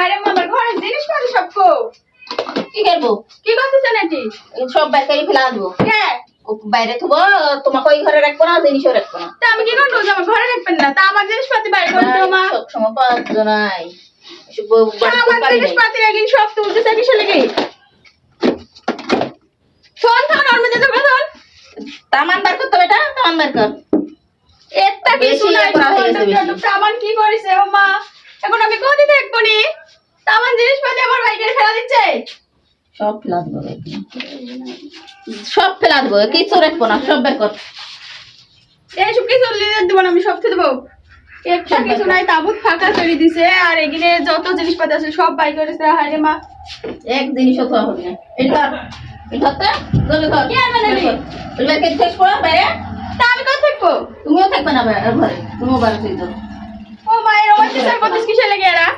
আরে আমার ঘরের জিনিস পাতি সব কো কি করবো? কি করতেছেন এটি? সব বাইরে ফেলা দেবো। হ্যাঁ বাইরে থবো, তোমাকে ওই ঘরে রাখবো না, জিনিসও রাখবো না। তা আমি কি করবো? যে আমার ঘরে রাখবেন না? তা আমার জিনিসপাতি বাইরে করে দিও মা। সব সময় পাচ্ছ নাই, আমার জিনিসপাতি রাখি সব তুলতেছে কিসে লেগে? ফোন ফোন ওর মধ্যে তো বেতন তামান বার করতে হবে, এটা তামান বার কর। একটা কিছু নাই আমার কি করেছে ও মা? এখন আমি কোথায় দেখবো নি? আমার জিনিসপাতি আমার বাইরে ফেলা দিচ্ছে। সব ফেলা দেবো, সব ফেলা দেবো, কিছু রাখবো না, সব বের কর। এইসব কিছু দেবো না, আমি সব খেয়ে দেবো। একটা কিছু নাই, তাবুত ফাঁকা করে দিছে আর এখানে যত জিনিসপাতি আছে সব বাই করেছে। হায় রে মা, এক জিনিসও খাওয়া হবে না। এটা ধরতে জলদি ধর। কি আনবে না? এবারকে শেষ করো বাইরে। তা আমি কোথায় থাকবো? তুমিও থাকবে না ঘরে, তুমিও বাড়ি যাও। ও মায়ের আমার কিসের কিসে লেগে এরা